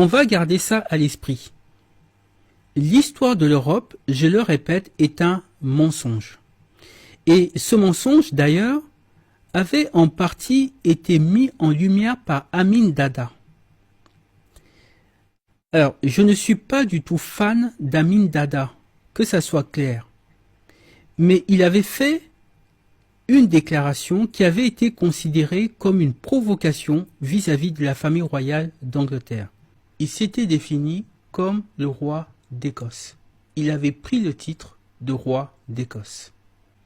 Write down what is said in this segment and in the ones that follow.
On va garder ça à l'esprit. L'histoire de l'Europe, je le répète, est un mensonge. Et ce mensonge, d'ailleurs, avait en partie été mis en lumière par Amin Dada. Alors, je ne suis pas du tout fan d'Amin Dada, que ça soit clair. Mais il avait fait une déclaration qui avait été considérée comme une provocation vis-à-vis de la famille royale d'Angleterre. Il s'était défini comme le roi d'Écosse. Il avait pris le titre de roi d'Écosse.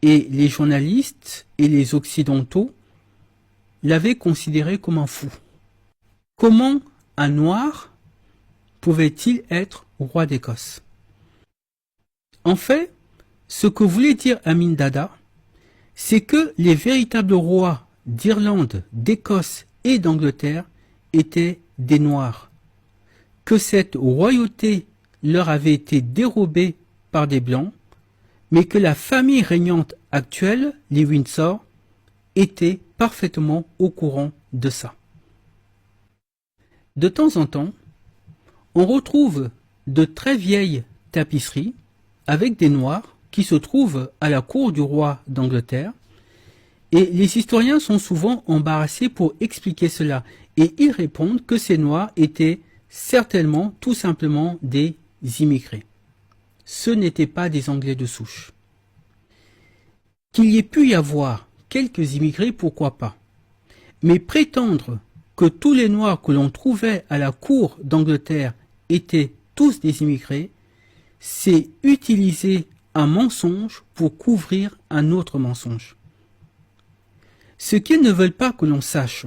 Et les journalistes et les occidentaux l'avaient considéré comme un fou. Comment un noir pouvait-il être roi d'Écosse? En fait, ce que voulait dire Amin Dada, c'est que les véritables rois d'Irlande, d'Écosse et d'Angleterre étaient des noirs, que cette royauté leur avait été dérobée par des blancs, mais que la famille régnante actuelle, les Windsor, était parfaitement au courant de ça. De temps en temps, on retrouve de très vieilles tapisseries avec des noirs qui se trouvent à la cour du roi d'Angleterre, et les historiens sont souvent embarrassés pour expliquer cela, et ils répondent que ces noirs étaient certainement tout simplement des immigrés. Ce n'étaient pas des Anglais de souche. Qu'il y ait pu y avoir quelques immigrés, pourquoi pas. Mais prétendre que tous les Noirs que l'on trouvait à la cour d'Angleterre étaient tous des immigrés, c'est utiliser un mensonge pour couvrir un autre mensonge. Ce qu'ils ne veulent pas que l'on sache,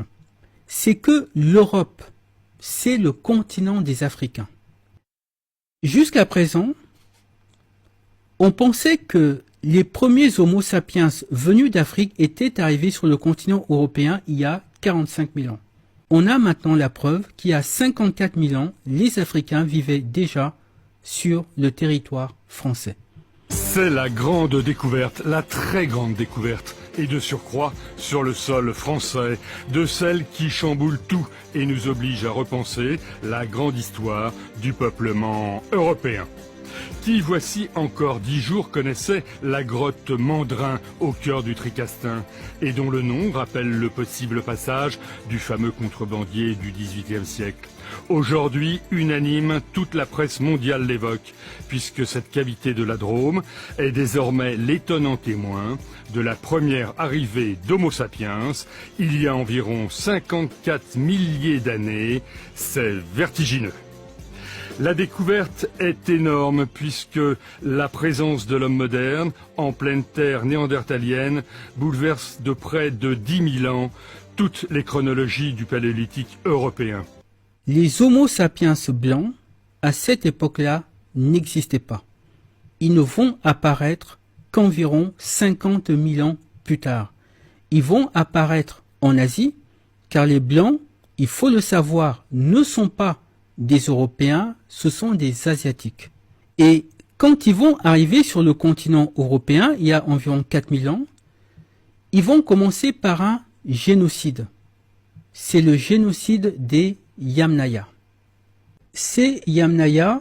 c'est que l'Europe, c'est le continent des Africains. Jusqu'à présent, on pensait que les premiers Homo sapiens venus d'Afrique étaient arrivés sur le continent européen il y a 45 000 ans. On a maintenant la preuve qu'il y a 54 000 ans, les Africains vivaient déjà sur le territoire français. C'est la grande découverte, la très grande découverte, et de surcroît sur le sol français, de celle qui chamboule tout et nous oblige à repenser la grande histoire du peuplement européen. Qui, voici encore 10 jours, connaissait la grotte Mandrin au cœur du Tricastin, et dont le nom rappelle le possible passage du fameux contrebandier du XVIIIe siècle. Aujourd'hui, unanime, toute la presse mondiale l'évoque, puisque cette cavité de la Drôme est désormais l'étonnant témoin de la première arrivée d'Homo sapiens, il y a environ 54 milliers d'années. C'est vertigineux. La découverte est énorme puisque la présence de l'homme moderne en pleine terre néandertalienne bouleverse de près de 10 000 ans toutes les chronologies du paléolithique européen. Les Homo sapiens blancs, à cette époque-là, n'existaient pas. Ils ne vont apparaître qu'environ 50 000 ans plus tard. Ils vont apparaître en Asie, car les blancs, il faut le savoir, ne sont pas des Européens, ce sont des Asiatiques. Et quand ils vont arriver sur le continent européen, il y a environ 4000 ans, ils vont commencer par un génocide. C'est le génocide des Yamnaya. Ces Yamnaya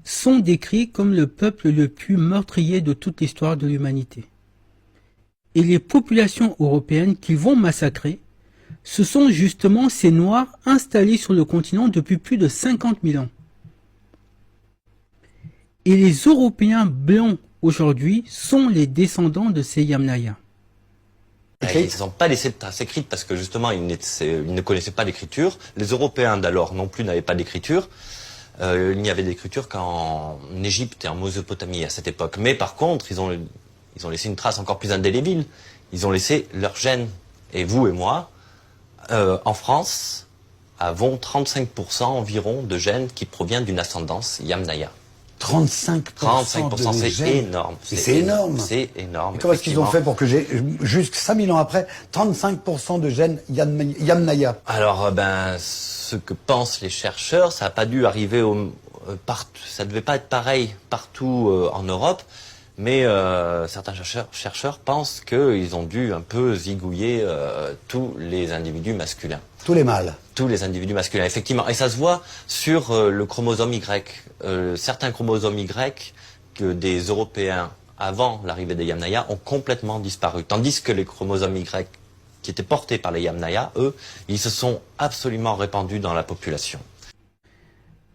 sont décrits comme le peuple le plus meurtrier de toute l'histoire de l'humanité. Et les populations européennes qu'ils vont massacrer, ce sont justement ces Noirs installés sur le continent depuis plus de 50 000 ans. Et les Européens blancs aujourd'hui sont les descendants de ces Yamnaya. Ils ne sont pas laissé de traces écrites parce que justement ils ne connaissaient pas l'écriture. Les Européens d'alors non plus n'avaient pas d'écriture. Il n'y avait d'écriture qu'en Égypte et en Mésopotamie à cette époque. Mais par contre, ils ont laissé une trace encore plus indélébile. Ils ont laissé leurs gènes. Et vous et moi, en France, avons 35% environ de gènes qui proviennent d'une ascendance Yamnaya. 35% c'est gènes. énorme. C'est énorme. C'est énorme. Et comment est-ce qu'ils ont fait pour que j'ai, jusqu'à 5000 ans après, 35% de gènes Yamnaya? Alors, ce que pensent les chercheurs, ça n'a pas dû arriver ça devait pas être pareil partout en Europe, mais certains chercheurs pensent qu'ils ont dû un peu zigouiller tous les individus masculins. Tous les mâles. Tous les individus masculins, effectivement. Et ça se voit sur le chromosome Y. Certains chromosomes Y que des Européens, avant l'arrivée des Yamnaya, ont complètement disparu. Tandis que les chromosomes Y qui étaient portés par les Yamnaya, eux, ils se sont absolument répandus dans la population.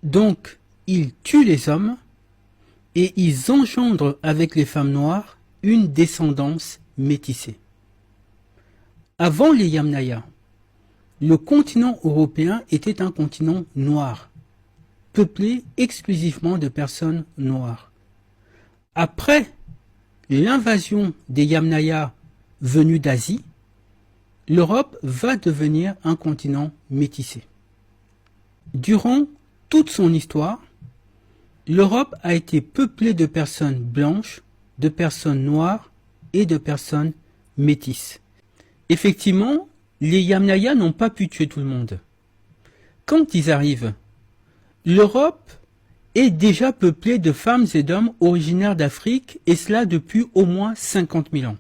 Donc, ils tuent les hommes et ils engendrent avec les femmes noires une descendance métissée. Avant les Yamnaya, le continent européen était un continent noir, peuplé exclusivement de personnes noires. Après l'invasion des Yamnaya venus d'Asie, l'Europe va devenir un continent métissé. Durant toute son histoire, l'Europe a été peuplée de personnes blanches, de personnes noires et de personnes métisses. Effectivement, les Yamnaya n'ont pas pu tuer tout le monde. Quand ils arrivent, l'Europe est déjà peuplée de femmes et d'hommes originaires d'Afrique, et cela depuis au moins 50 000 ans.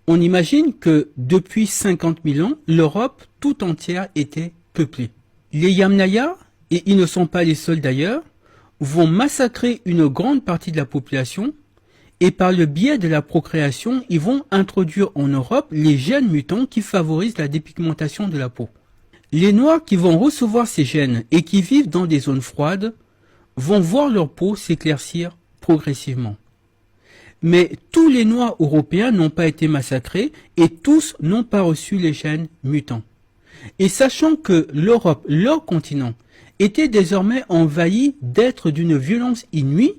On imagine que depuis 50 000 ans, l'Europe tout entière était peuplée. Les Yamnaya, et ils ne sont pas les seuls d'ailleurs, vont massacrer une grande partie de la population, et par le biais de la procréation, ils vont introduire en Europe les gènes mutants qui favorisent la dépigmentation de la peau. Les Noirs qui vont recevoir ces gènes et qui vivent dans des zones froides vont voir leur peau s'éclaircir progressivement. Mais tous les Noirs européens n'ont pas été massacrés et tous n'ont pas reçu les gènes mutants. Et sachant que l'Europe, leur continent, était désormais envahi d'êtres d'une violence inouïe,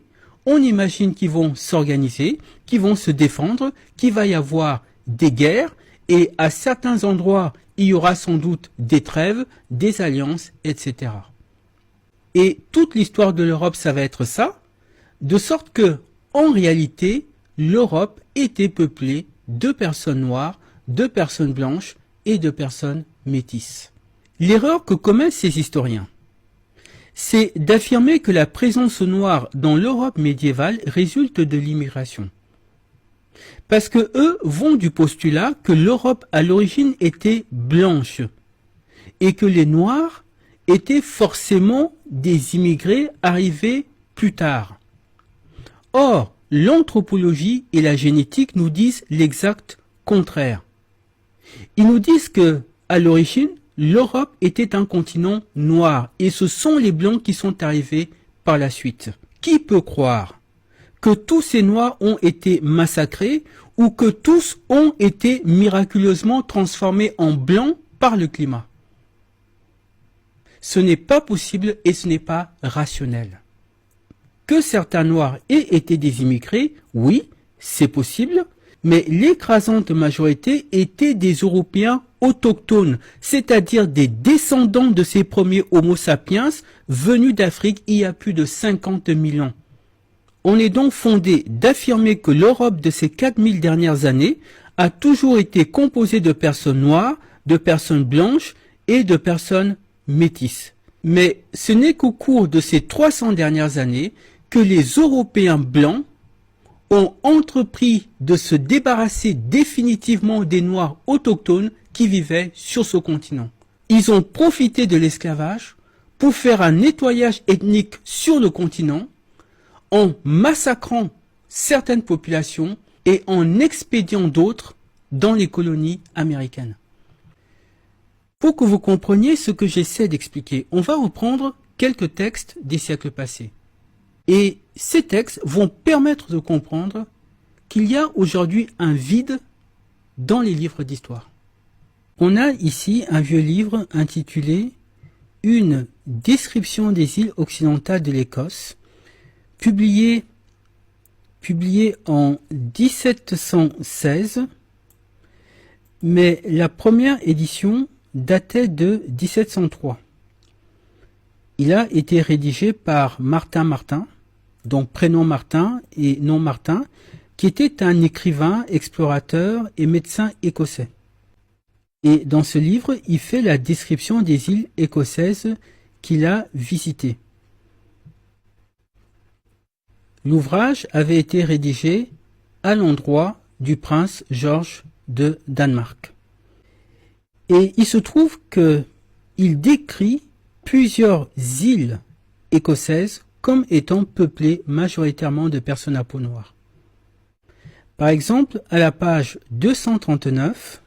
on imagine qu'ils vont s'organiser, qu'ils vont se défendre, qu'il va y avoir des guerres, et à certains endroits, il y aura sans doute des trêves, des alliances, etc. Et toute l'histoire de l'Europe, ça va être ça, de sorte que, en réalité, l'Europe était peuplée de personnes noires, de personnes blanches et de personnes métisses. L'erreur que commettent ces historiens, c'est d'affirmer que la présence noire dans l'Europe médiévale résulte de l'immigration. Parce que eux vont du postulat que l'Europe à l'origine était blanche et que les Noirs étaient forcément des immigrés arrivés plus tard. Or, l'anthropologie et la génétique nous disent l'exact contraire. Ils nous disent que, à l'origine, l'Europe était un continent noir et ce sont les Blancs qui sont arrivés par la suite. Qui peut croire que tous ces Noirs ont été massacrés ou que tous ont été miraculeusement transformés en Blancs par le climat? Ce n'est pas possible et ce n'est pas rationnel. Que certains Noirs aient été des immigrés, oui, c'est possible, mais l'écrasante majorité étaient des Européens autochtones, c'est-à-dire des descendants de ces premiers Homo sapiens venus d'Afrique il y a plus de 50 000 ans. On est donc fondé d'affirmer que l'Europe de ces 4000 dernières années a toujours été composée de personnes noires, de personnes blanches et de personnes métisses. Mais ce n'est qu'au cours de ces 300 dernières années que les Européens blancs ont entrepris de se débarrasser définitivement des Noirs autochtones qui vivaient sur ce continent. Ils ont profité de l'esclavage pour faire un nettoyage ethnique sur le continent en massacrant certaines populations et en expédiant d'autres dans les colonies américaines. Pour que vous compreniez ce que j'essaie d'expliquer, on va reprendre quelques textes des siècles passés. Et ces textes vont permettre de comprendre qu'il y a aujourd'hui un vide dans les livres d'histoire. On a ici un vieux livre intitulé « Une description des îles occidentales de l'Écosse », publié en 1716, mais la première édition datait de 1703. Il a été rédigé par Martin Martin, donc prénom Martin et nom Martin, qui était un écrivain, explorateur et médecin écossais. Et dans ce livre, il fait la description des îles écossaises qu'il a visitées. L'ouvrage avait été rédigé à l'endroit du prince George de Danemark. Et il se trouve que il décrit plusieurs îles écossaises comme étant peuplées majoritairement de personnes à peau noire. Par exemple, à la page 239,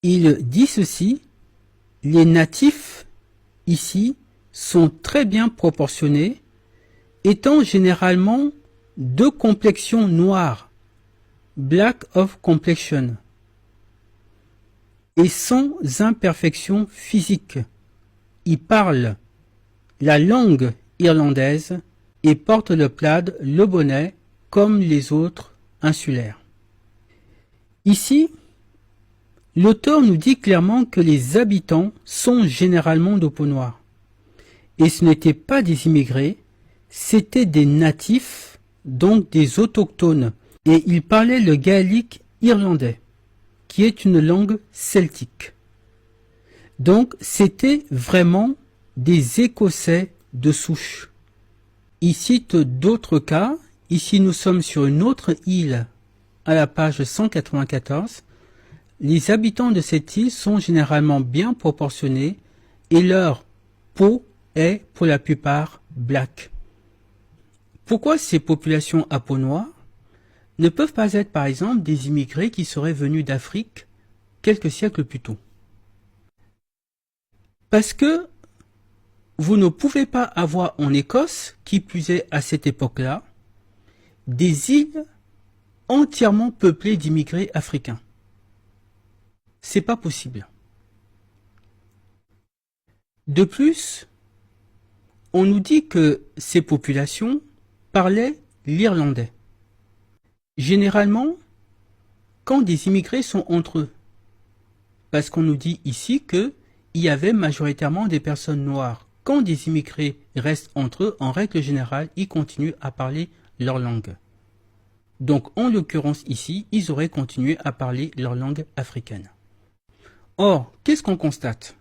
il dit ceci: les natifs ici sont très bien proportionnés, étant généralement de complexion noire, black of complexion, et sans imperfection physique. Ils parlent la langue irlandaise et portent le plaid, le bonnet, comme les autres insulaires. Ici, l'auteur nous dit clairement que les habitants sont généralement de peau noire. Et ce n'étaient pas des immigrés, c'étaient des natifs, donc des autochtones. Et ils parlaient le gaélique irlandais, qui est une langue celtique. Donc c'était vraiment des Écossais de souche. Il cite d'autres cas. Ici nous sommes sur une autre île à la page 194. Les habitants de cette île sont généralement bien proportionnés et leur peau est pour la plupart black. Pourquoi ces populations à peau noire ne peuvent pas être par exemple des immigrés qui seraient venus d'Afrique quelques siècles plus tôt? Parce que vous ne pouvez pas avoir en Écosse, qui plus est à cette époque-là, des îles entièrement peuplées d'immigrés africains. C'est pas possible. De plus, on nous dit que ces populations parlaient l'irlandais. Généralement, quand des immigrés sont entre eux, parce qu'on nous dit ici qu'il y avait majoritairement des personnes noires. Quand des immigrés restent entre eux, en règle générale, ils continuent à parler leur langue. Donc, en l'occurrence ici, ils auraient continué à parler leur langue africaine. Or, qu'est-ce qu'on constate?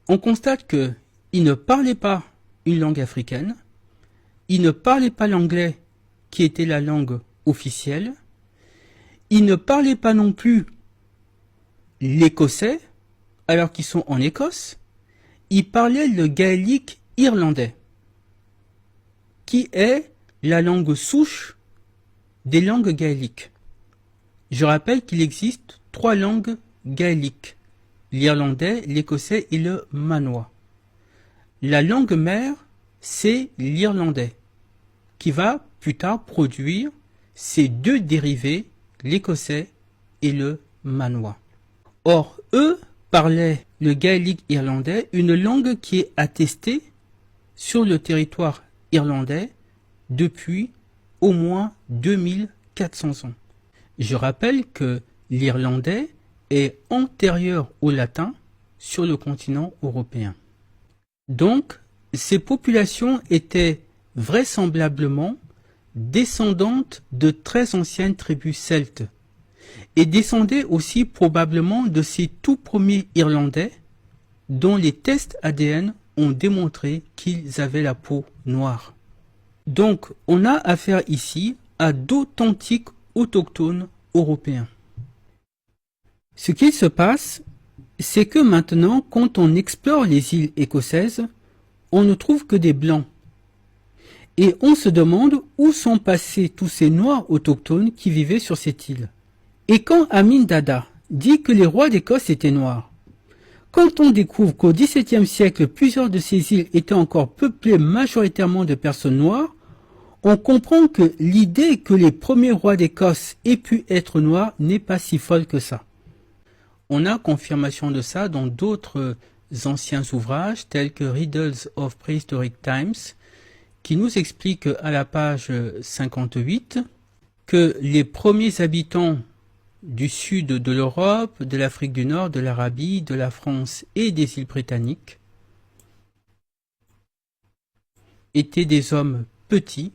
On constate qu'ils ne parlaient pas une langue africaine, ils ne parlaient pas l'anglais, qui était la langue officielle, ils ne parlaient pas non plus l'écossais, alors qu'ils sont en Écosse, ils parlaient le gaélique irlandais, qui est la langue souche des langues gaéliques. Je rappelle qu'il existe 3 langues gaéliques: l'irlandais, l'écossais et le manois. La langue mère, c'est l'irlandais, qui va plus tard produire ces 2 dérivés, l'écossais et le manois. Or, eux parlaient le gaélique irlandais, une langue qui est attestée sur le territoire irlandais depuis au moins 2400 ans. Je rappelle que l'irlandais est antérieur au latin sur le continent européen. Donc, ces populations étaient vraisemblablement descendantes de très anciennes tribus celtes et descendaient aussi probablement de ces tout premiers Irlandais dont les tests ADN ont démontré qu'ils avaient la peau noire. Donc, on a affaire ici à d'authentiques autochtones européens. Ce qu'il se passe, c'est que maintenant, quand on explore les îles écossaises, on ne trouve que des blancs. Et on se demande où sont passés tous ces noirs autochtones qui vivaient sur cette île. Et quand Amin Dada dit que les rois d'Écosse étaient noirs, quand on découvre qu'au XVIIe siècle, plusieurs de ces îles étaient encore peuplées majoritairement de personnes noires, on comprend que l'idée que les premiers rois d'Écosse aient pu être noirs n'est pas si folle que ça. On a confirmation de ça dans d'autres anciens ouvrages tels que Riddles of Prehistoric Times, qui nous explique à la page 58 que les premiers habitants du sud de l'Europe, de l'Afrique du Nord, de l'Arabie, de la France et des îles britanniques étaient des hommes petits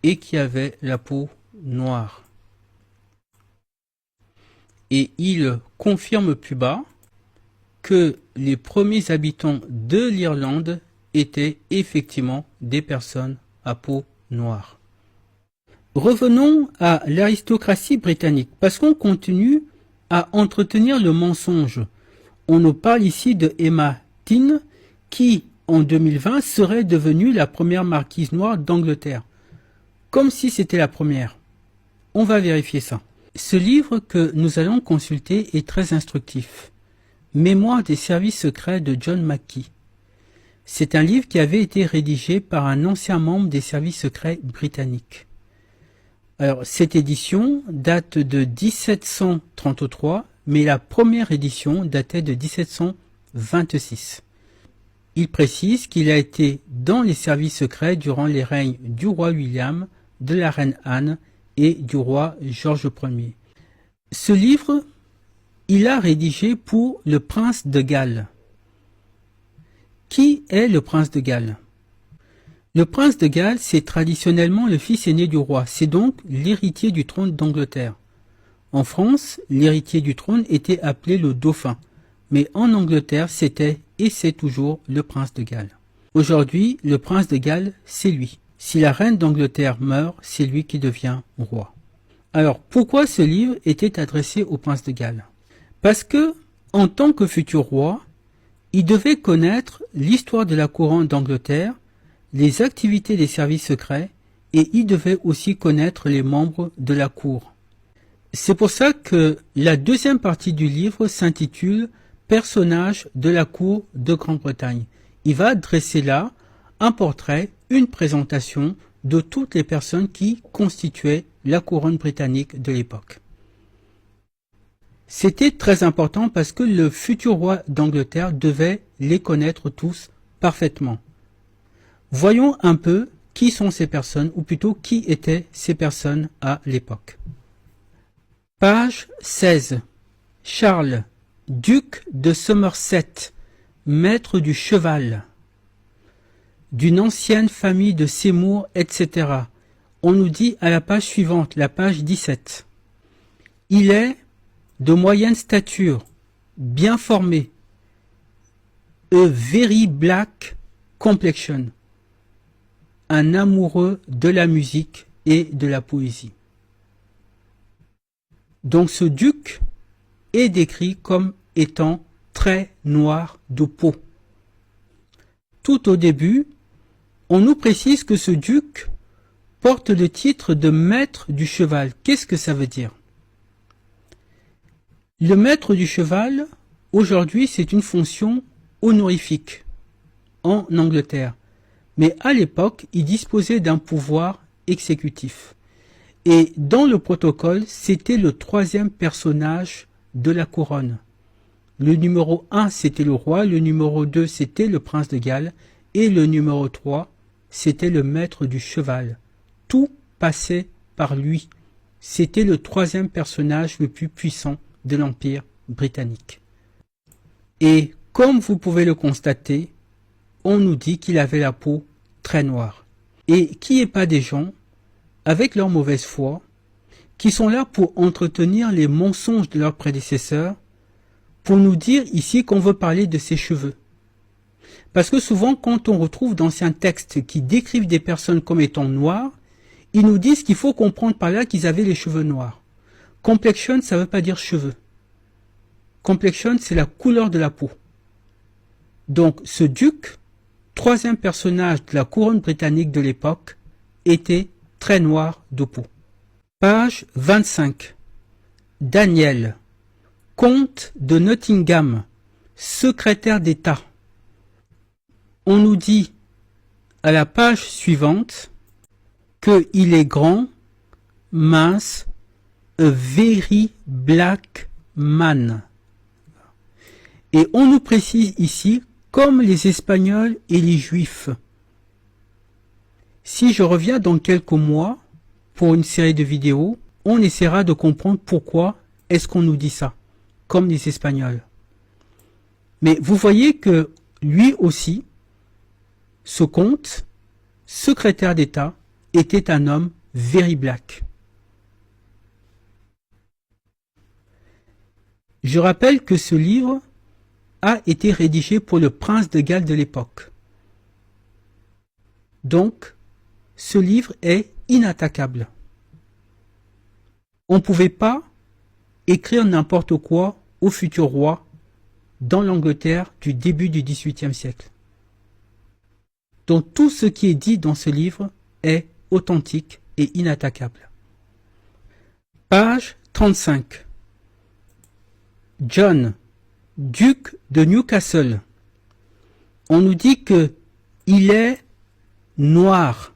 et qui avaient la peau noire. Et il confirme plus bas que les premiers habitants de l'Irlande étaient effectivement des personnes à peau noire. Revenons à l'aristocratie britannique, parce qu'on continue à entretenir le mensonge. On nous parle ici de Emma Tin, qui, en 2020, serait devenue la première marquise noire d'Angleterre. Comme si c'était la première. On va vérifier ça. Ce livre que nous allons consulter est très instructif. Mémoire des services secrets de John McKee. C'est un livre qui avait été rédigé par un ancien membre des services secrets britanniques. Alors, cette édition date de 1733, mais la première édition datait de 1726. Il précise qu'il a été dans les services secrets durant les règnes du roi William, de la reine Anne et du roi George Ier. Ce livre, il a rédigé pour le prince de Galles. Qui est le prince de Galles? Le prince de Galles, c'est traditionnellement le fils aîné du roi, c'est donc l'héritier du trône d'Angleterre. En France, l'héritier du trône était appelé le dauphin, mais en Angleterre, c'était et c'est toujours le prince de Galles. Aujourd'hui, le prince de Galles, c'est lui. Si la reine d'Angleterre meurt, c'est lui qui devient roi. Alors, pourquoi ce livre était adressé au prince de Galles? Parce que, en tant que futur roi, il devait connaître l'histoire de la couronne d'Angleterre, les activités des services secrets, et il devait aussi connaître les membres de la cour. C'est pour ça que la deuxième partie du livre s'intitule « Personnages de la cour de Grande-Bretagne ». Il va dresser là un portrait, une présentation de toutes les personnes qui constituaient la couronne britannique de l'époque. C'était très important parce que le futur roi d'Angleterre devait les connaître tous parfaitement. Voyons un peu qui sont ces personnes, ou plutôt qui étaient ces personnes à l'époque. Page 16. Charles, duc de Somerset, maître du cheval, d'une ancienne famille de Seymour, etc. On nous dit à la page suivante, la page 17. Il est de moyenne stature, bien formé, a very black complexion, un amoureux de la musique et de la poésie. Donc ce duc est décrit comme étant très noir de peau. Tout au début, on nous précise que ce duc porte le titre de maître du cheval. Qu'est-ce que ça veut dire? Le maître du cheval, aujourd'hui, c'est une fonction honorifique en Angleterre. Mais à l'époque, il disposait d'un pouvoir exécutif. Et dans le protocole, c'était le troisième personnage de la couronne. Le numéro 1, c'était le roi, le numéro 2, c'était le prince de Galles, et le numéro 3, c'était le maître du cheval. Tout passait par lui. C'était le troisième personnage le plus puissant de l'Empire britannique. Et comme vous pouvez le constater, on nous dit qu'il avait la peau très noire. Et qui n'est pas des gens, avec leur mauvaise foi, qui sont là pour entretenir les mensonges de leurs prédécesseurs, pour nous dire ici qu'on veut parler de ses cheveux. Parce que souvent, quand on retrouve d'anciens textes qui décrivent des personnes comme étant noires, ils nous disent qu'il faut comprendre par là qu'ils avaient les cheveux noirs. Complexion, ça ne veut pas dire cheveux. Complexion, c'est la couleur de la peau. Donc, ce duc, troisième personnage de la couronne britannique de l'époque, était très noir de peau. Page 25. Daniel, comte de Nottingham, secrétaire d'État. On nous dit à la page suivante qu'il est grand, mince, a very black man. Et on nous précise ici, comme les Espagnols et les Juifs. Si je reviens dans quelques mois pour une série de vidéos, on essaiera de comprendre pourquoi est-ce qu'on nous dit ça, comme les Espagnols. Mais vous voyez que lui aussi, ce comte, secrétaire d'État, était un homme very black. Je rappelle que ce livre a été rédigé pour le prince de Galles de l'époque. Donc, ce livre est inattaquable. On ne pouvait pas écrire n'importe quoi au futur roi dans l'Angleterre du début du XVIIIe siècle. Donc tout ce qui est dit dans ce livre est authentique et inattaquable. Page 35. John, duc de Newcastle. On nous dit que il est noir,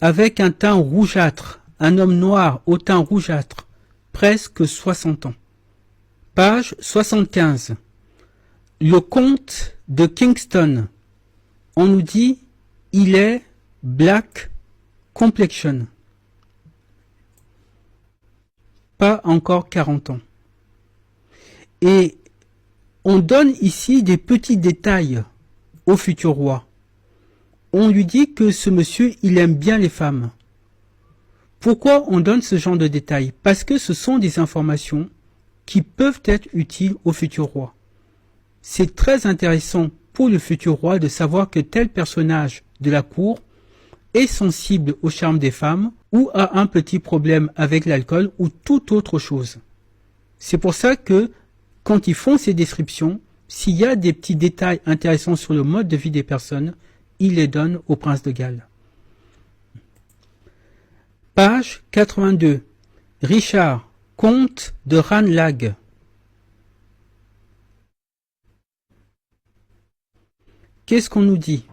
avec un teint rougeâtre, un homme noir au teint rougeâtre, presque 60 ans. Page 75. Le comte de Kingston. On nous dit il est black complexion. Pas encore 40 ans. Et on donne ici des petits détails au futur roi. On lui dit que ce monsieur, il aime bien les femmes. Pourquoi on donne ce genre de détails? Parce que ce sont des informations qui peuvent être utiles au futur roi. C'est très intéressant pour le futur roi de savoir que tel personnage de la cour est sensible au charme des femmes ou a un petit problème avec l'alcool ou toute autre chose. C'est pour ça que quand ils font ces descriptions, s'il y a des petits détails intéressants sur le mode de vie des personnes, ils les donnent au prince de Galles. Page 82. Richard, comte de Ranelagh. Qu'est-ce qu'on nous dit?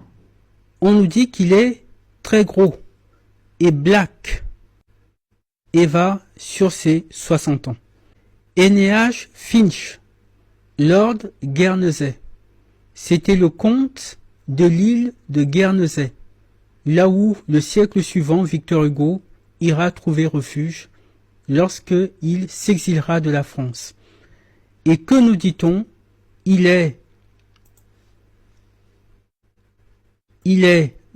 On nous dit qu'il est très gros et black et va sur ses 60 ans. Eneas Finch, Lord Guernesey. C'était le comte de l'île de Guernesey, là où le siècle suivant Victor Hugo ira trouver refuge lorsque il s'exilera de la France. Et que nous dit-on? Il est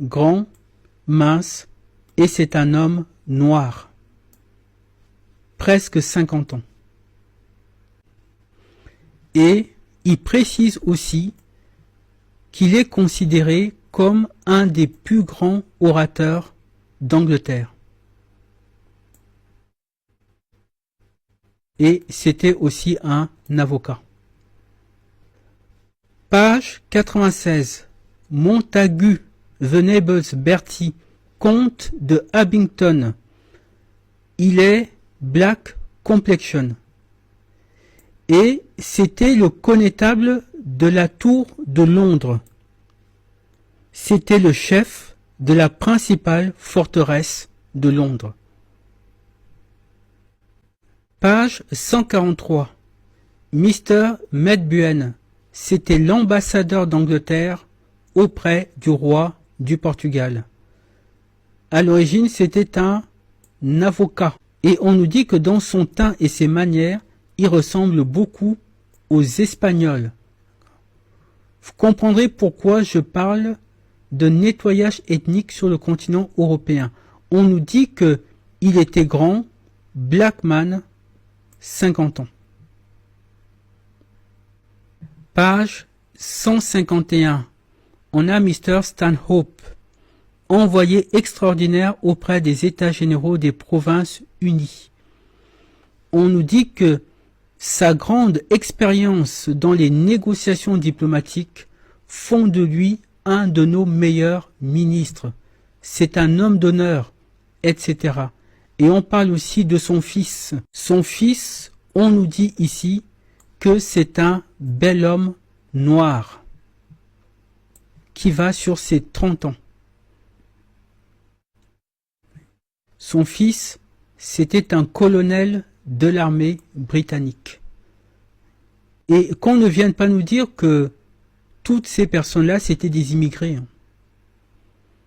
grand, mince, et c'est un homme noir. Presque 50 ans. Et il précise aussi qu'il est considéré comme un des plus grands orateurs d'Angleterre. Et c'était aussi un avocat. Page 96. Montagu Venables Bertie, comte de Abington. Il est black complexion. Et c'était le connétable de la tour de Londres. C'était le chef de la principale forteresse de Londres. Page 143. Mr. Medbuen, c'était l'ambassadeur d'Angleterre auprès du roi du Portugal. À l'origine, c'était un avocat. Et on nous dit que dans son teint et ses manières, il ressemble beaucoup aux Espagnols. Vous comprendrez pourquoi je parle de nettoyage ethnique sur le continent européen. On nous dit que il était grand, black man, 50 ans. Page 151. On a Mr. Stanhope, envoyé extraordinaire auprès des États généraux des Provinces Unies. On nous dit que sa grande expérience dans les négociations diplomatiques font de lui un de nos meilleurs ministres. C'est un homme d'honneur, etc. Et on parle aussi de son fils. Son fils, on nous dit ici que c'est un bel homme noir qui va sur ses 30 ans. Son fils, c'était un colonel de l'armée britannique. Et qu'on ne vienne pas nous dire que toutes ces personnes-là, c'était des immigrés.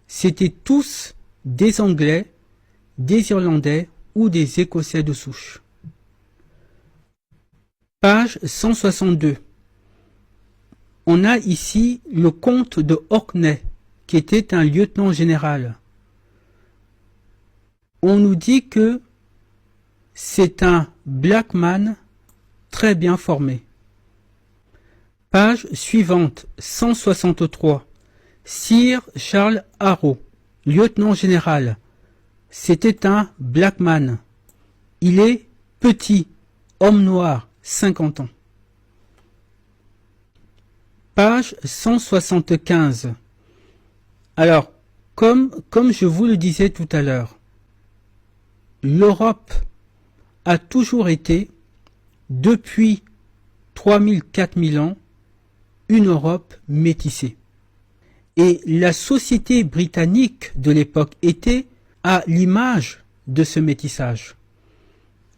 C'était tous des Anglais, des Irlandais ou des Écossais de souche. Page 162. On a ici le comte de Orkney, qui était un lieutenant général. On nous dit que c'est un black man très bien formé. Page suivante, 163. Sir Charles Arrow, lieutenant général. C'était un black man. Il est petit, Homme noir, 50 ans. Page 175. Alors, comme je vous le disais tout à l'heure, l'Europe a toujours été, depuis 3000-4000 ans, une Europe métissée. Et la société britannique de l'époque était à l'image de ce métissage.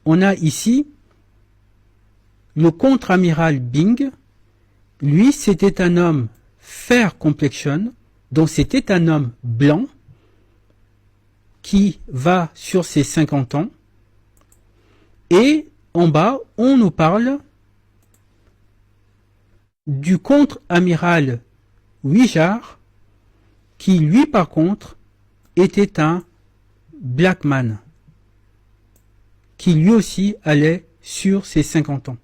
On a ici le contre-amiral Byng. Lui, c'était un homme fair complexion, donc c'était un homme blanc qui va sur ses 50 ans. Et en bas, on nous parle du contre-amiral Wishart, qui lui par contre était un black man, qui lui aussi allait sur ses 50 ans.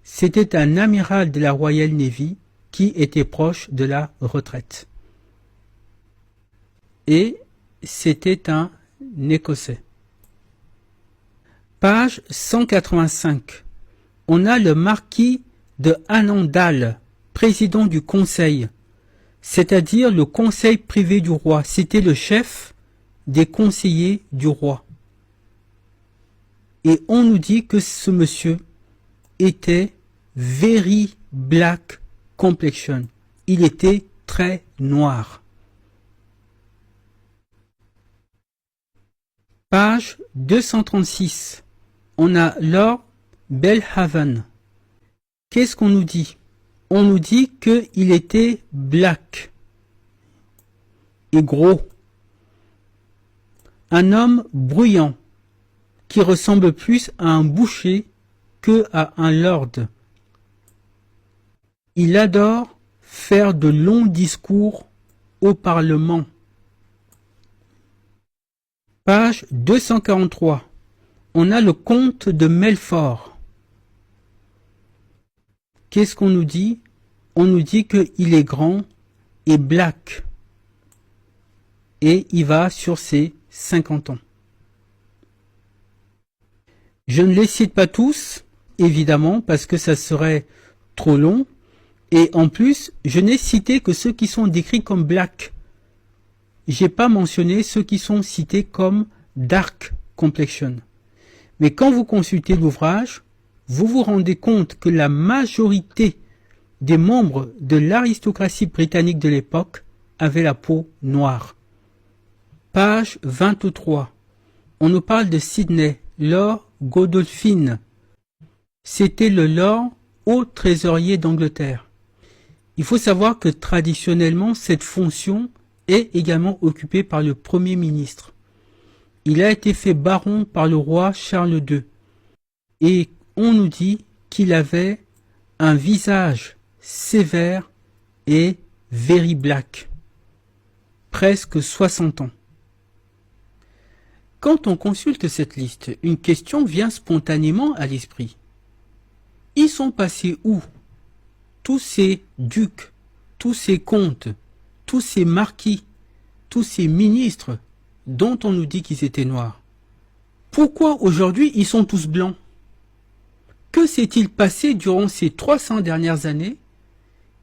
C'était un amiral de la Royal Navy qui était proche de la retraite. Et c'était un Écossais. Page 185. On a le marquis de Annandale, président du conseil, c'est-à-dire le conseil privé du roi. C'était le chef des conseillers du roi. Et on nous dit que ce monsieur était very black complexion. Il était très noir. Page 236. On a Lord Belhaven. Qu'est-ce qu'on nous dit? On nous dit qu'il était black et gros. Un homme bruyant qui ressemble plus à un boucher que à un lord. Il adore faire de longs discours au Parlement. Page 243. On a le comte de Melfort. Qu'est-ce qu'on nous dit? On nous dit qu'il est grand et black. Et il va sur ses 50 ans. Je ne les cite pas tous, évidemment, parce que ça serait trop long. Et en plus, je n'ai cité que ceux qui sont décrits comme black. J'ai pas mentionné ceux qui sont cités comme dark complexion. Mais quand vous consultez l'ouvrage, vous vous rendez compte que la majorité des membres de l'aristocratie britannique de l'époque avaient la peau noire. Page 23. On nous parle de Sydney, Lord Godolphin. C'était le Lord haut trésorier d'Angleterre. Il faut savoir que traditionnellement, cette fonction est également occupée par le Premier ministre. Il a été fait baron par le roi Charles II. Et on nous dit qu'il avait un visage sévère et very black. Presque 60 ans. Quand on consulte cette liste, une question vient spontanément à l'esprit. Ils sont passés où? Tous ces ducs, tous ces comtes, tous ces marquis, tous ces ministres dont on nous dit qu'ils étaient noirs. Pourquoi aujourd'hui ils sont tous blancs? Que s'est-il passé durant ces 300 dernières années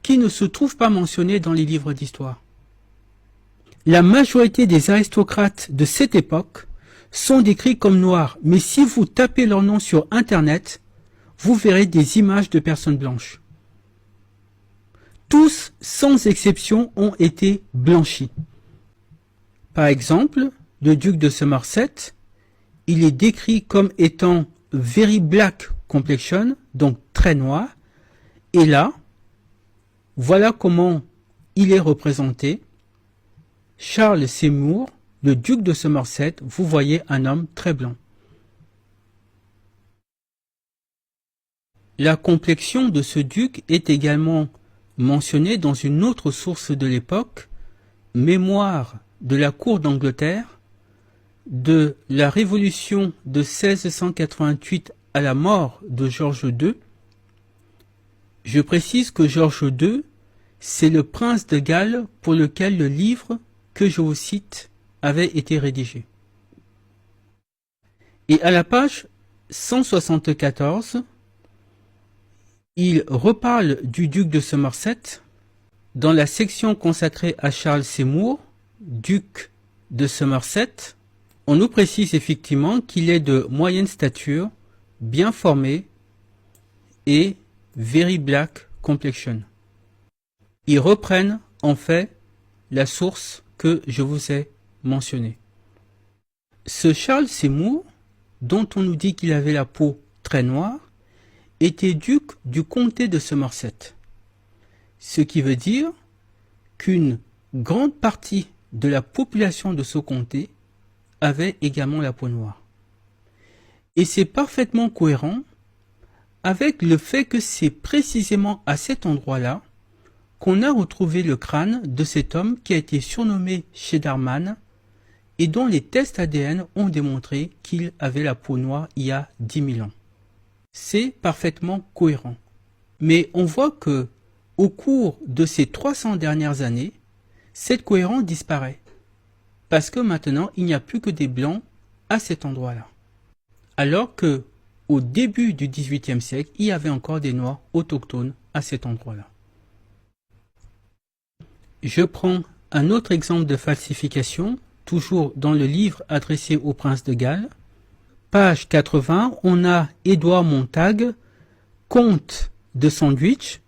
qui ne se trouve pas mentionné dans les livres d'histoire? La majorité des aristocrates de cette époque sont décrits comme noirs, mais si vous tapez leur nom sur Internet, vous verrez des images de personnes blanches. Tous, sans exception, ont été blanchis. Par exemple, le duc de Somerset, il est décrit comme étant very black complexion, donc très noir, et là, voilà comment il est représenté. Charles Seymour, le duc de Somerset, vous voyez un homme très blanc. La complexion de ce duc est également mentionnée dans une autre source de l'époque, Mémoire de la cour d'Angleterre, de la Révolution de 1688 à la mort de George II. Je précise que George II, c'est le prince de Galles pour lequel le livre que je vous cite avait été rédigé. Et à la page 1174, il reparle du duc de Somerset dans la section consacrée à Charles Seymour, duc de Somerset. On nous précise effectivement qu'il est de moyenne stature, bien formé et very black complexion. Ils reprennent en fait la source que je vous ai mentionnée. Ce Charles Seymour, dont on nous dit qu'il avait la peau très noire, était duc du comté de Somerset. Ce qui veut dire qu'une grande partie de la population de ce comté avait également la peau noire. Et c'est parfaitement cohérent avec le fait que c'est précisément à cet endroit-là qu'on a retrouvé le crâne de cet homme qui a été surnommé Sheddarman et dont les tests ADN ont démontré qu'il avait la peau noire il y a 10 000 ans. C'est parfaitement cohérent. Mais on voit que, au cours de ces 300 dernières années, cette cohérence disparaît. Parce que maintenant, il n'y a plus que des blancs à cet endroit-là. Alors que, au début du XVIIIe siècle, il y avait encore des noirs autochtones à cet endroit-là. Je prends un autre exemple de falsification, toujours dans le livre adressé au prince de Galles. Page 80, on a Édouard Montague, comte de Sandwich.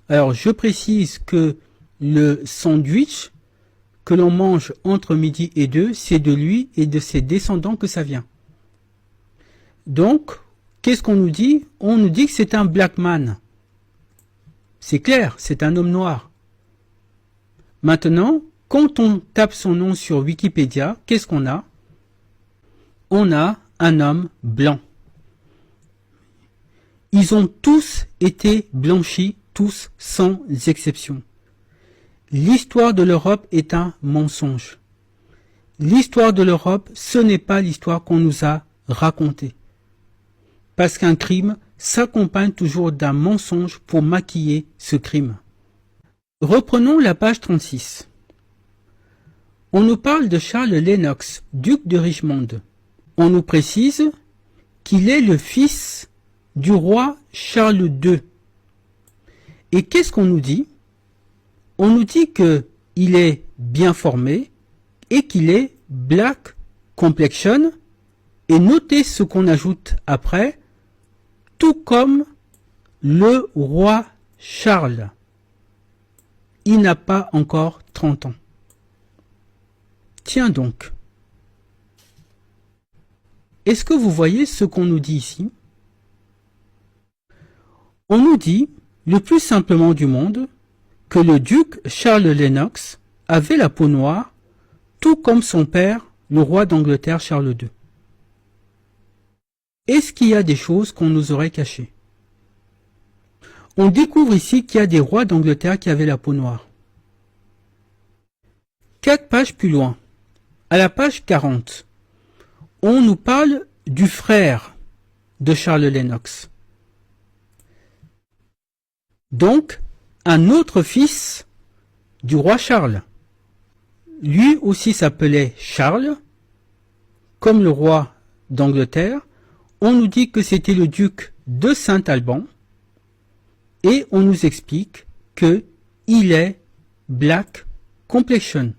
Alors je précise que le sandwich que l'on mange entre midi et 2, c'est de lui et de ses descendants que ça vient. Donc, qu'est-ce qu'on nous dit? On nous dit que c'est un black man. C'est clair, c'est un homme noir. Maintenant, quand on tape son nom sur Wikipédia, qu'est-ce qu'on a? On a un homme blanc. Ils ont tous été blanchis, tous sans exception. L'histoire de l'Europe est un mensonge. L'histoire de l'Europe, ce n'est pas l'histoire qu'on nous a racontée. Parce qu'un crime s'accompagne toujours d'un mensonge pour maquiller ce crime. Reprenons la page 36. On nous parle de Charles Lennox, duc de Richmond. On nous précise qu'il est le fils du roi Charles II. Et qu'est-ce qu'on nous dit? On nous dit qu'il est bien formé et qu'il est black complexion. Et notez ce qu'on ajoute après, tout comme le roi Charles. Il n'a pas encore 30 ans. Tiens donc. Est-ce que vous voyez ce qu'on nous dit ici? On nous dit, le plus simplement du monde, que le duc Charles Lennox avait la peau noire, tout comme son père, le roi d'Angleterre Charles II. Est-ce qu'il y a des choses qu'on nous aurait cachées? On découvre ici qu'il y a des rois d'Angleterre qui avaient la peau noire. 4 pages plus loin, à la page 40, on nous parle du frère de Charles Lennox. Donc, un autre fils du roi Charles. Lui aussi s'appelait Charles, comme le roi d'Angleterre. On nous dit que c'était le duc de Saint-Alban. Et on nous explique que il est black complexion,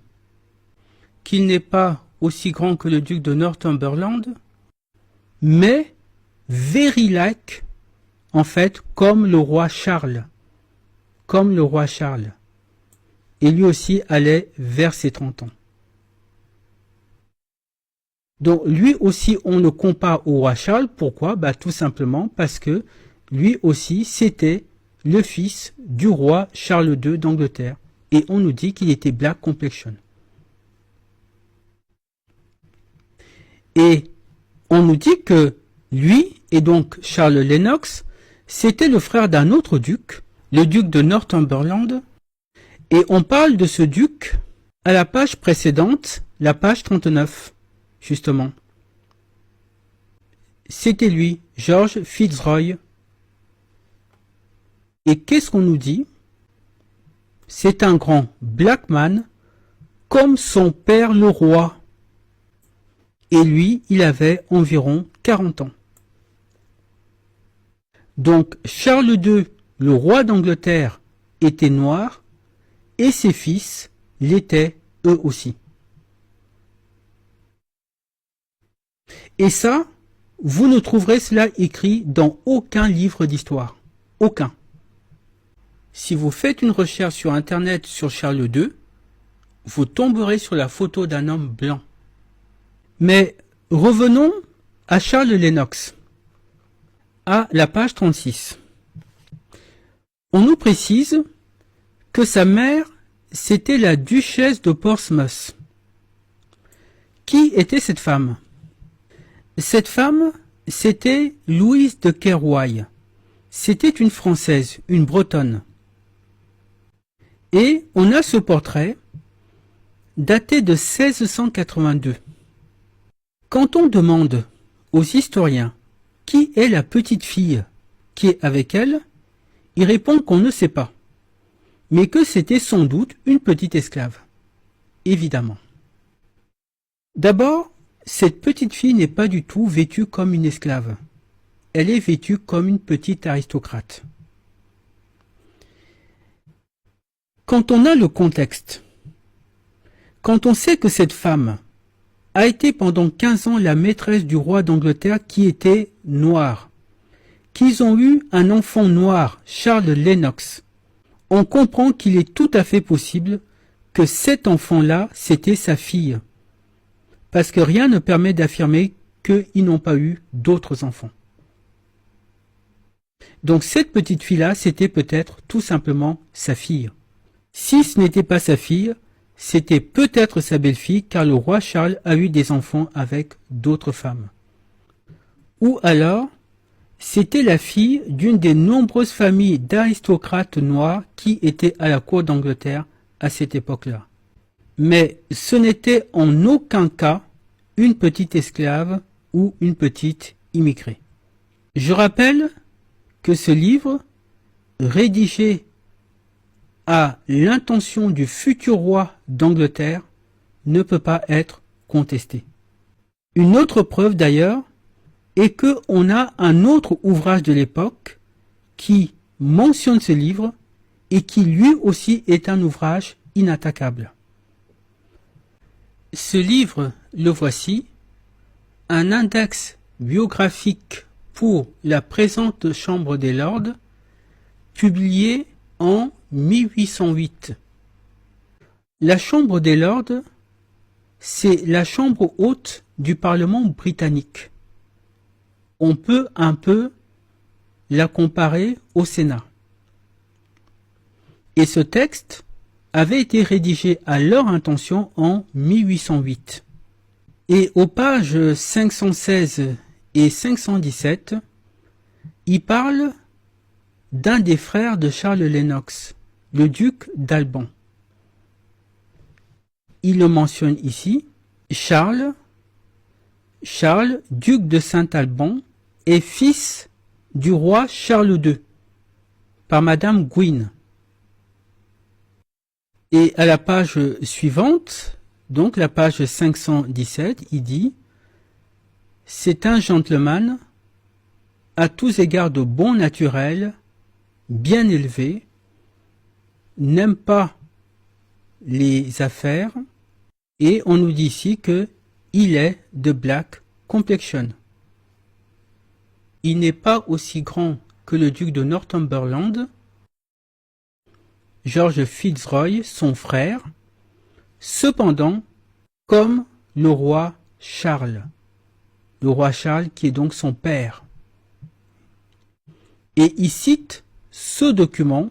qu'il n'est pas aussi grand que le duc de Northumberland, mais very like, en fait, comme le roi Charles. Comme le roi Charles. Et lui aussi allait vers ses 30 ans. Donc lui aussi on le compare au roi Charles. Pourquoi? Tout simplement parce que lui aussi c'était le fils du roi Charles II d'Angleterre. Et on nous dit qu'il était black complexion. Et on nous dit que lui, et donc Charles Lennox, c'était le frère d'un autre duc, le duc de Northumberland. Et on parle de ce duc à la page précédente, la page 39, justement. C'était lui, George Fitzroy. Et qu'est-ce qu'on nous dit? C'est un grand black man, comme son père le roi. Et lui, il avait environ 40 ans. Donc Charles II, le roi d'Angleterre, était noir et ses fils l'étaient eux aussi. Et ça, vous ne trouverez cela écrit dans aucun livre d'histoire. Aucun. Si vous faites une recherche sur Internet sur Charles II, vous tomberez sur la photo d'un homme blanc. Mais revenons à Charles Lennox, à la page 36. On nous précise que sa mère, c'était la duchesse de Portsmouth. Qui était cette femme? Cette femme, c'était Louise de Kerouaille. C'était une Française, une Bretonne. Et on a ce portrait daté de 1682. Quand on demande aux historiens qui est la petite fille qui est avec elle, ils répondent qu'on ne sait pas, mais que c'était sans doute une petite esclave. Évidemment. D'abord, cette petite fille n'est pas du tout vêtue comme une esclave. Elle est vêtue comme une petite aristocrate. Quand on a le contexte, quand on sait que cette femme a été pendant 15 ans la maîtresse du roi d'Angleterre qui était noir, qu'ils ont eu un enfant noir, Charles Lennox, on comprend qu'il est tout à fait possible que cet enfant-là, c'était sa fille. Parce que rien ne permet d'affirmer qu'ils n'ont pas eu d'autres enfants. Donc cette petite fille-là, c'était peut-être tout simplement sa fille. Si ce n'était pas sa fille, c'était peut-être sa belle-fille, car le roi Charles a eu des enfants avec d'autres femmes. Ou alors, c'était la fille d'une des nombreuses familles d'aristocrates noirs qui étaient à la cour d'Angleterre à cette époque-là. Mais ce n'était en aucun cas une petite esclave ou une petite immigrée. Je rappelle que ce livre, rédigé à l'intention du futur roi d'Angleterre, ne peut pas être contesté. Une autre preuve d'ailleurs est qu'on a un autre ouvrage de l'époque qui mentionne ce livre et qui lui aussi est un ouvrage inattaquable. Ce livre, le voici, un index biographique pour la présente Chambre des Lords, publié en 1808. La Chambre des Lords, c'est la chambre haute du Parlement britannique. On peut un peu la comparer au Sénat. Et ce texte avait été rédigé à leur intention en 1808. Et aux pages 516 et 517, il parle d'un des frères de Charles Lennox, le duc d'Alban. Il le mentionne ici, Charles, duc de Saint-Alban, est fils du roi Charles II, par Madame Gwynne. Et à la page suivante, donc la page 517, il dit « C'est un gentleman, à tous égards de bon naturel, bien élevé, n'aime pas les affaires, et on nous dit ici que il est de black complexion. Il n'est pas aussi grand que le duc de Northumberland, George Fitzroy, son frère, cependant, comme le roi Charles qui est donc son père. Et il cite ce document,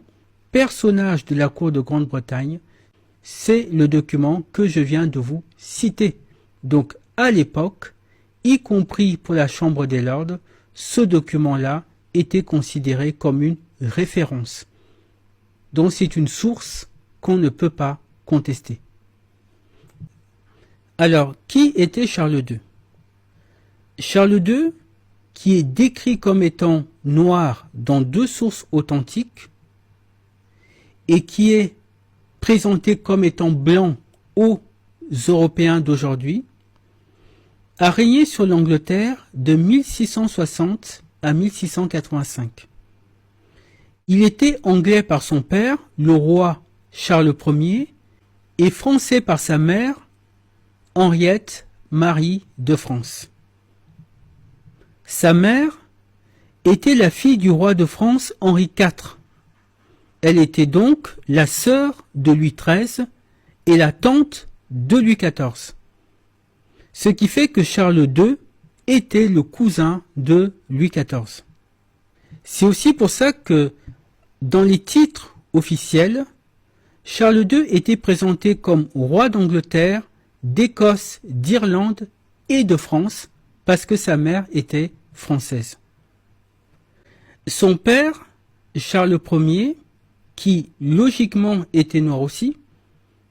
personnage de la cour de Grande-Bretagne, c'est le document que je viens de vous citer. Donc, à l'époque, y compris pour la Chambre des Lords, ce document-là était considéré comme une référence. Donc, c'est une source qu'on ne peut pas contester. Alors, qui était Charles II? Charles II, qui est décrit comme étant noir dans deux sources authentiques et qui est présenté comme étant blanc aux Européens d'aujourd'hui, a régné sur l'Angleterre de 1660 à 1685. Il était anglais par son père, le roi Charles Ier, et français par sa mère, Henriette Marie de France. Sa mère était la fille du roi de France Henri IV. Elle était donc la sœur de Louis XIII et la tante de Louis XIV. Ce qui fait que Charles II était le cousin de Louis XIV. C'est aussi pour ça que dans les titres officiels, Charles II était présenté comme roi d'Angleterre, d'Écosse, d'Irlande et de France, parce que sa mère était française. Son père, Charles Ier, qui logiquement était noir aussi,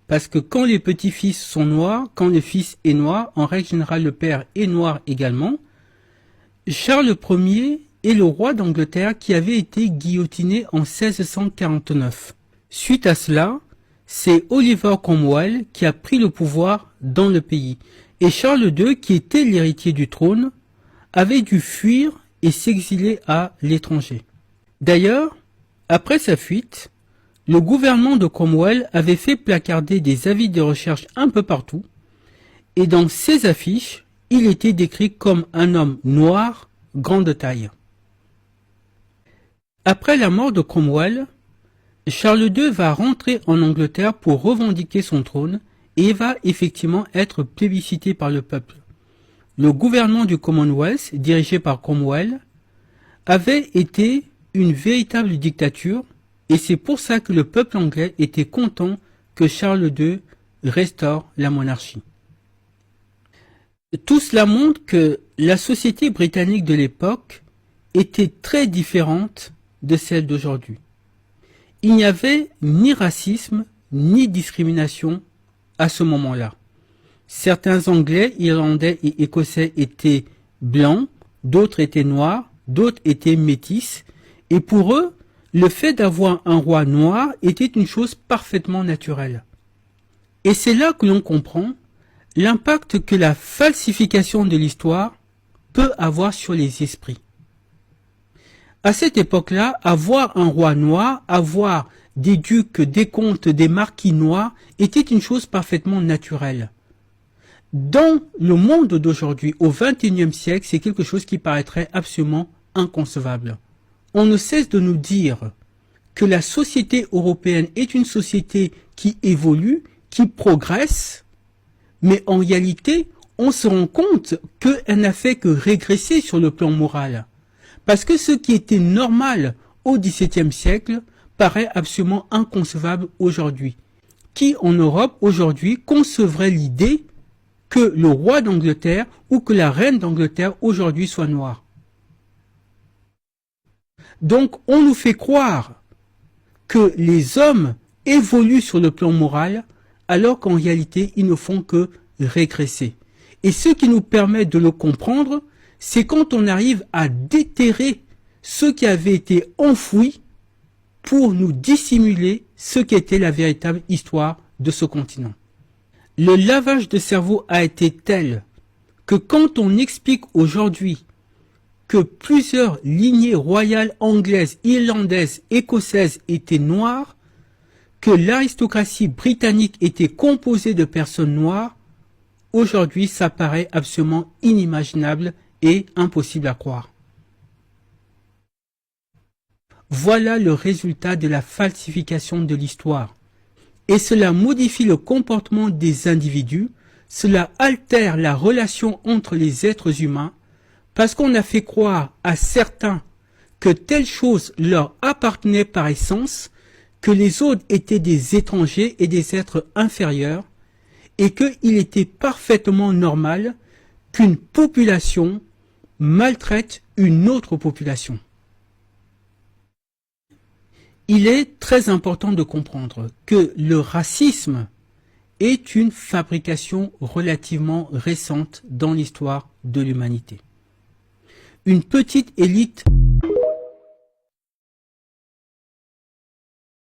parce que quand les petits-fils sont noirs, quand le fils est noir, en règle générale le père est noir également, Charles Ier est le roi d'Angleterre qui avait été guillotiné en 1649. Suite à cela, c'est Oliver Cromwell qui a pris le pouvoir dans le pays. Et Charles II, qui était l'héritier du trône, avait dû fuir et s'exiler à l'étranger. D'ailleurs, après sa fuite, le gouvernement de Cromwell avait fait placarder des avis de recherche un peu partout, et dans ces affiches, il était décrit comme un homme noir, grande taille. Après la mort de Cromwell, Charles II va rentrer en Angleterre pour revendiquer son trône et va effectivement être plébiscité par le peuple. Le gouvernement du Commonwealth, dirigé par Cromwell, avait été une véritable dictature et c'est pour ça que le peuple anglais était content que Charles II restaure la monarchie. Tout cela montre que la société britannique de l'époque était très différente de celle d'aujourd'hui. Il n'y avait ni racisme ni discrimination à ce moment-là. Certains Anglais, Irlandais et Écossais étaient blancs, d'autres étaient noirs, d'autres étaient métis, et pour eux, le fait d'avoir un roi noir était une chose parfaitement naturelle. Et c'est là que l'on comprend l'impact que la falsification de l'histoire peut avoir sur les esprits. À cette époque-là, avoir un roi noir, avoir des ducs, des comtes, des marquis noirs était une chose parfaitement naturelle. Dans le monde d'aujourd'hui, au XXIe siècle, c'est quelque chose qui paraîtrait absolument inconcevable. On ne cesse de nous dire que la société européenne est une société qui évolue, qui progresse, mais en réalité, on se rend compte qu'elle n'a fait que régresser sur le plan moral. Parce que ce qui était normal au XVIIe siècle paraît absolument inconcevable aujourd'hui. Qui en Europe aujourd'hui concevrait l'idée que le roi d'Angleterre ou que la reine d'Angleterre aujourd'hui soit noire? Donc on nous fait croire que les hommes évoluent sur le plan moral alors qu'en réalité ils ne font que régresser. Et ce qui nous permet de le comprendre, c'est quand on arrive à déterrer ce qui avait été enfoui pour nous dissimuler ce qu'était la véritable histoire de ce continent. Le lavage de cerveau a été tel que quand on explique aujourd'hui que plusieurs lignées royales anglaises, irlandaises, écossaises étaient noires, que l'aristocratie britannique était composée de personnes noires, aujourd'hui ça paraît absolument inimaginable et impossible à croire. Voilà le résultat de la falsification de l'histoire. Et cela modifie le comportement des individus, cela altère la relation entre les êtres humains, parce qu'on a fait croire à certains que telle chose leur appartenait par essence, que les autres étaient des étrangers et des êtres inférieurs, et qu'il était parfaitement normal qu'une population maltraite une autre population. Il est très important de comprendre que le racisme est une fabrication relativement récente dans l'histoire de l'humanité. Une petite élite